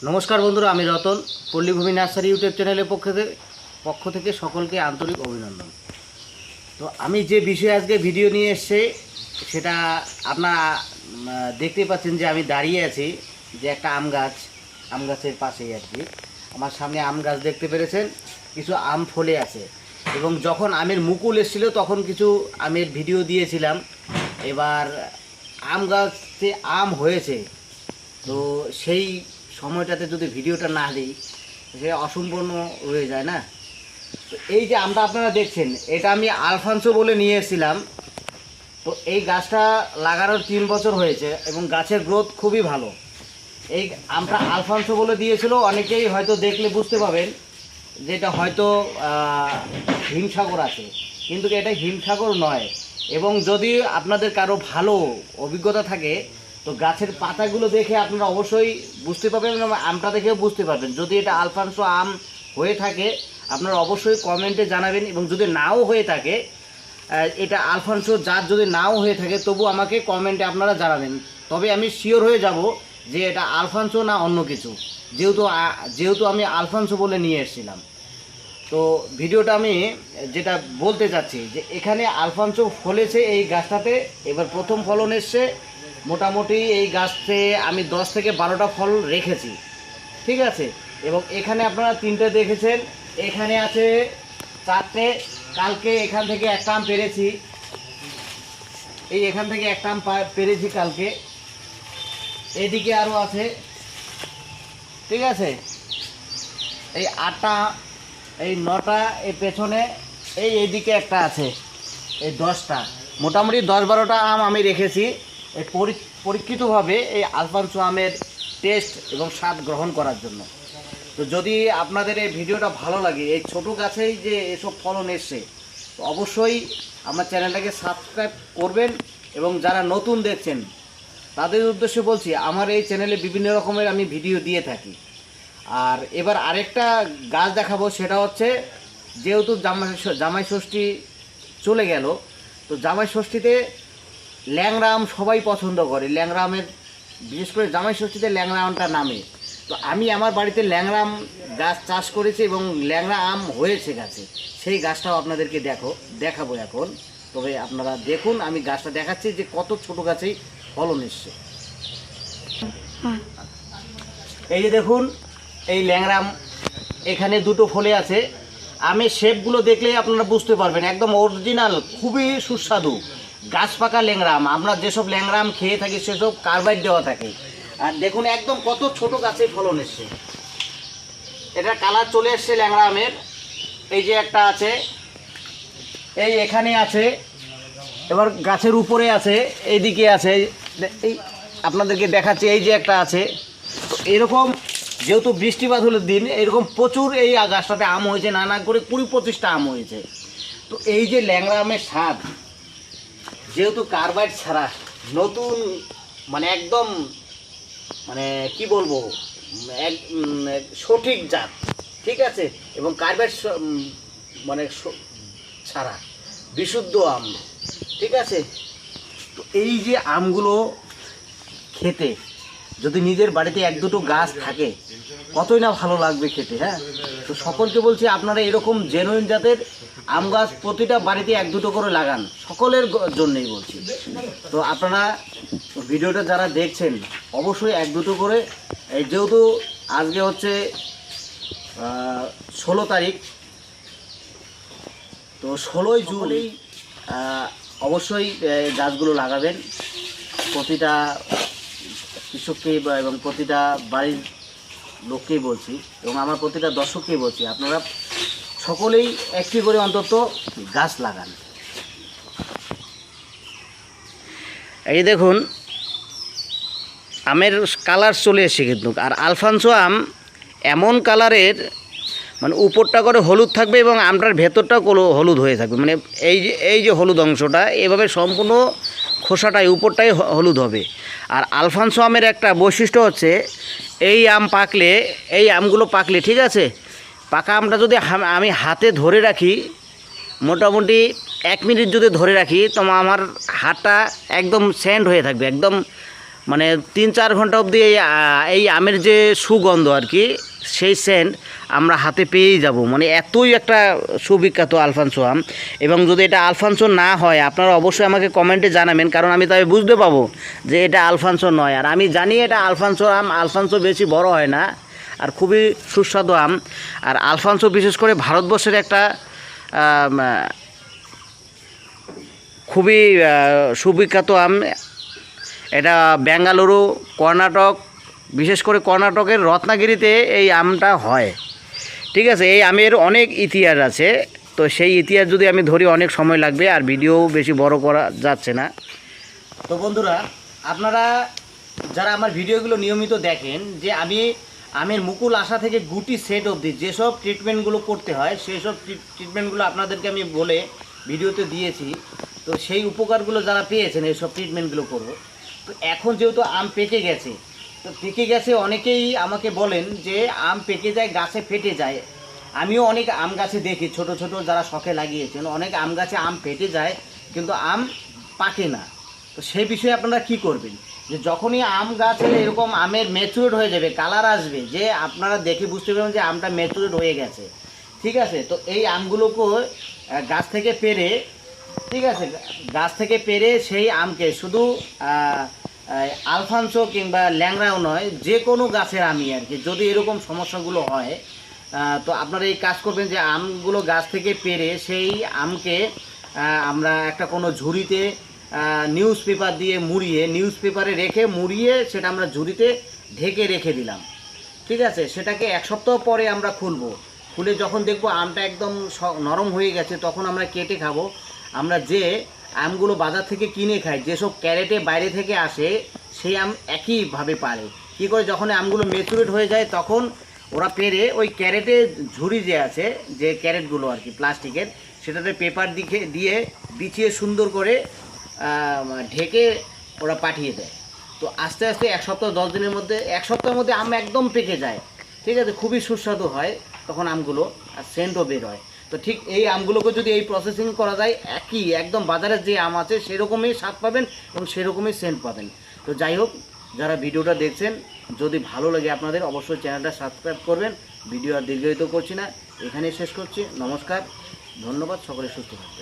নমস্কার বন্ধুরা, আমি রতন। পল্লীভূমি নার্সারি ইউটিউব চ্যানেলের পক্ষ থেকে সকলকে আন্তরিক অভিনন্দন। তো আমি যে বিষয়ে আজকে ভিডিও নিয়ে এসেছি সেটা আপনারা দেখতে পাচ্ছেন যে আমি দাঁড়িয়ে আছি যে একটা আম গাছের পাশেই আর কি। আমার সামনে আম গাছ দেখতে পেরেছেন, কিছু আম ফলে আছে এবং যখন আমের মুকুল এসেছিলো তখন কিছু আমের ভিডিও দিয়েছিলাম। এবার আম গাছে আম হয়েছে, তো সেই সময়টাতে যদি ভিডিওটা না দিই সে অসম্পূর্ণ রয়ে যায় না। তো এই যে আমটা আপনারা দেখছেন, এটা আমি আলফানসো বলে নিয়ে এসেছিলাম। তো এই গাছটা লাগানোর 3 বছর হয়েছে এবং গাছের গ্রোথ খুবই ভালো। এই আমটা আলফানসো বলে দিয়েছিল, অনেকেই হয়তো দেখলে বুঝতে পাবেন যে এটা হয়তো হিমসাগর আছে, কিন্তু এটা হিমসাগর নয়। এবং যদি আপনাদের কারো ভালো অভিজ্ঞতা থাকে তো গাছের পাতাগুলো দেখে আপনারা অবশ্যই বুঝতে পারবেন এবং আমটা দেখেও বুঝতে পারবেন। যদি এটা আলফানসো আম হয়ে থাকে আপনারা অবশ্যই কমেন্টে জানাবেন, এবং যদি নাও হয়ে থাকে, এটা আলফানসো জাত যদি নাও হয়ে থাকে তবু আমাকে কমেন্টে আপনারা জানাবেন, তবে আমি শিওর হয়ে যাব যে এটা আলফানসো না অন্য কিছু, যেহেতু আমি আলফানসো বলে নিয়ে এসেছিলাম। তো ভিডিওটা আমি যেটা বলতে চাচ্ছি যে এখানে আলফানসো ফলেছে এই গাছটাতে, এবার প্রথম ফলন এসছে। মোটামুটি এই গাছতে আমি 10 থেকে 12টা ফল রেখেছি, ঠিক আছে। এবং এখানে আপনারা 3টে দেখেছেন, এখানে আছে 4টে। কালকে এখান থেকে একটা আম পেরেছি, এখান থেকে একটা আম পেরেছি কালকে। এদিকে আরও আছে, ঠিক আছে। এই 8টা, এই 9টা, এই পেছনে এইদিকে একটা আছে, এই 10টা। মোটামুটি 10-12টা আম আমি রেখেছি এই পরীক্ষিতভাবে এই আলফানসো আমের টেস্ট এবং স্বাদ গ্রহণ করার জন্য। তো যদি আপনাদের এই ভিডিওটা ভালো লাগে, এই ছোট গাছেই যে এসব ফলন এসছে, তো অবশ্যই আমার চ্যানেলটাকে সাবস্ক্রাইব করবেন। এবং যারা নতুন দেখছেন তাদের উদ্দেশ্যে বলছি, আমার এই চ্যানেলে বিভিন্ন রকমের আমি ভিডিও দিয়ে থাকি। আর এবার আরেকটা গাছ দেখাবো, সেটা হচ্ছে যেহেতু জামাই ষষ্ঠী চলে গেল, তো জামাই ষষ্ঠীতে ল্যাংড়া আম সবাই পছন্দ করে। ল্যাংড়া আমের বিশেষ করে জামাই ষষ্ঠীতে ল্যাংড়া আমটা নামে। তো আমি আমার বাড়িতে ল্যাংড়া আম গাছ চাষ করেছি এবং ল্যাংড়া আম হয়েছে গাছে, সেই গাছটাও আপনাদেরকে দেখাবো এখন। তবে আপনারা দেখুন, আমি গাছটা দেখাচ্ছি যে কত ছোট গাছেই ফলন এসছে। এই যে দেখুন, এই ল্যাংড়া আম এখানে 2টো ফলে আছে। আমের শেপগুলো দেখলেই আপনারা বুঝতে পারবেন, একদম অরিজিনাল, খুবই সুস্বাদু গাছ পাকা ল্যাংড়া আম। আমরা যেসব ল্যাংড়া আম খেয়ে থাকি সেসব কার্বাইড দেওয়া থাকে। আর দেখুন একদম কত ছোট গাছে ফলন এসছে। এটা কালার চলে এসছে ল্যাংড়া আমের। এই যে একটা আছে, এই এখানে আছে, এবার গাছের উপরে আছে, এইদিকে আছে, এই আপনাদেরকে দেখাচ্ছি, এই যে একটা আছে। তো এরকম যেহেতু বৃষ্টিপাত হলে দিন, এরকম প্রচুর এই গাছটাতে আম হয়েছে, নানা করে 20-25টা আম হয়েছে। তো এই যে ল্যাংড়া আমের স্বাদ, যেহেতু কার্বাইড ছাড়া, নতুন, মানে একদম, মানে কি বলবো, সঠিক জাত, ঠিক আছে, এবং কার্বাইড মানে ছাড়া বিশুদ্ধ আম, ঠিক আছে। তো এই যে আমগুলো খেতে যদি নিজের বাড়িতে 1-2টো গাছ থাকে কতই না ভালো লাগবে খেতে। হ্যাঁ, তো সকলকে বলছি আপনারা এরকম জেনুইন জাতের আম গাছ প্রতিটা বাড়িতে 1-2টো করে লাগান, সকলের জন্যই বলছি। তো আপনারা ভিডিওটা যারা দেখছেন অবশ্যই 1-2টো করে, এই যেহেতু আজকে হচ্ছে 16 তারিখ, তো 16ই জুনই অবশ্যই গাছগুলো লাগাবেন। প্রতিটা কৃষককেই এবং প্রতিটা বাড়ির লোককেই বলছি, এবং আমার প্রতিটা দর্শককেই বলছি, আপনারা সকলেই একটি করে অন্তত গাছ লাগান। এই দেখুন আমের কালার চলে এসছে কিন্তু। আর আলফানসো আম এমন কালারের, মানে উপরটা করে হলুদ থাকবে এবং আমটার ভেতরটাও হলুদ হয়ে থাকবে, মানে এই যে হলুদ অংশটা এভাবে সম্পূর্ণ খোসাটাই উপরটাই হলুদ হবে। আর আলফানসো আমের একটা বৈশিষ্ট্য হচ্ছে এই আমগুলো পাকলে, ঠিক আছে, পাকা আমটা যদি আমি হাতে ধরে রাখি, মোটামুটি 1 মিনিট যদি ধরে রাখি, তো আমার হাতটা একদম স্যান্ড হয়ে থাকবে, একদম মানে 3-4 ঘন্টা অবধি এই আমের যে সুগন্ধ আর কি, সেই সেন্ট আমরা হাতে পেয়েই যাব। মানে এতই একটা সুবিখ্যাত আলফানসো আম। এবং যদি এটা আলফানসো না হয় আপনারা অবশ্যই আমাকে কমেন্টে জানাবেন, কারণ আমি তবে বুঝতে পাবো যে এটা আলফানসো নয়। আর আমি জানি এটা আলফানসো আম, আলফানসো বেশি বড় হয় না আর খুবই সুস্বাদু আম। আর আলফানসো বিশেষ করে ভারতবর্ষের একটা খুবই সুবিখ্যাত আম। এটা বেঙ্গালুরু, কর্ণাটক, বিশেষ করে কর্ণাটকের রত্নাগিরিতে এই আমটা হয়। ঠিক আছে, এই আমের অনেক ইতিহাস আছে। তো সেই ইতিহাস যদি আমি ধরি অনেক সময় লাগবে, আর ভিডিও বেশি বড় করা যাচ্ছে না। তো বন্ধুরা, আপনারা যারা আমার ভিডিওগুলো নিয়মিত দেখেন, যে আমি আমের মুকুল আসা থেকে গুটি সেট অবধি যেসব ট্রিটমেন্টগুলো করতে হয় সেই সব ট্রিটমেন্টগুলো আপনাদেরকে আমি বলে ভিডিওতে দিয়েছি। তো সেই উপকারগুলো যারা পেয়েছেন এইসব ট্রিটমেন্টগুলো করবো। তো এখন যেহেতু আম পেকে গেছে, তো পেকে গেছে, অনেকেই আমাকে বলেন যে আম পেকে যায়, গাছে ফেটে যায়। আমিও অনেক আম গাছে দেখি, ছোট ছোট যারা শখে লাগিয়েছেন, অনেক আম গাছে আম ফেটে যায় কিন্তু আম পাকে না। তো সেই বিষয়ে আপনারা কি করবেন, যে যখনই আম গাছে এরকম আমের ম্যাচুরেট হয়ে যাবে, কালার আসবে, যে আপনারা দেখে বুঝতে পারবেন যে আমটা ম্যাচুরেট হয়ে গেছে। ঠিক আছে, তো এই আমগুলোকে গাছ থেকে পেড়ে, ঠিক আছে, গাছ থেকে পেড়ে সেই আমকে শুধু আলফানসো কিংবা ল্যাংড়াও নয়, যে কোনো গাছের আমই আর কি, যদি এরকম সমস্যাগুলো হয়, তো আপনারা এই কাজ করবেন যে আমগুলো গাছ থেকে পেড়ে সেই আমকে আমরা একটা কোনো ঝুড়িতে নিউজ পেপার দিয়ে মুড়িয়ে, নিউজ পেপারে রেখে মুড়িয়ে সেটা আমরা ঝুড়িতে ঢেকে রেখে দিলাম। ঠিক আছে, সেটাকে 1 সপ্তাহ পরে আমরা খুলবো। খুলে যখন দেখবো আমটা একদম নরম হয়ে গেছে, তখন আমরা কেটে খাবো। আমরা যে আমগুলো বাজার থেকে কিনে খাই, যেসব ক্যারেটে বাইরে থেকে আসে, সেই আম একইভাবে পারে। কী করে, যখন আমগুলো ম্যাচুরেট হয়ে যায় তখন ওরা পেরে ওই ক্যারেটে ঝুড়ি যে আছে, যে ক্যারেটগুলো আর কি প্লাস্টিকের, সেটাতে পেপার দিয়ে বিছিয়ে সুন্দর করে ঢেকে ওরা পাঠিয়ে দেয়। তো আস্তে আস্তে 1 সপ্তাহ 10 দিনের মধ্যে, 1 সপ্তাহের মধ্যে আম একদম পেকে যায়। ঠিক আছে, খুবই সুস্বাদু হয় তখন আমগুলো, আর সেন্টও বের হয়। তো ঠিক এই আমগুলোকে যদি এই প্রসেসিং করা যায়, একই একদম বাজারের যে আম আছে সেরকমই স্বাদ পাবেন এবং সেরকমই সেন্ট পাবেন। তো যাই হোক, যারা ভিডিওটা দেখছেন, যদি ভালো লাগে আপনাদের, অবশ্যই চ্যানেলটা সাবস্ক্রাইব করবেন। ভিডিও আর দীর্ঘায়িত করছি না, এখানেই শেষ করছি। নমস্কার, ধন্যবাদ, সকলে সুস্থ থাকবেন।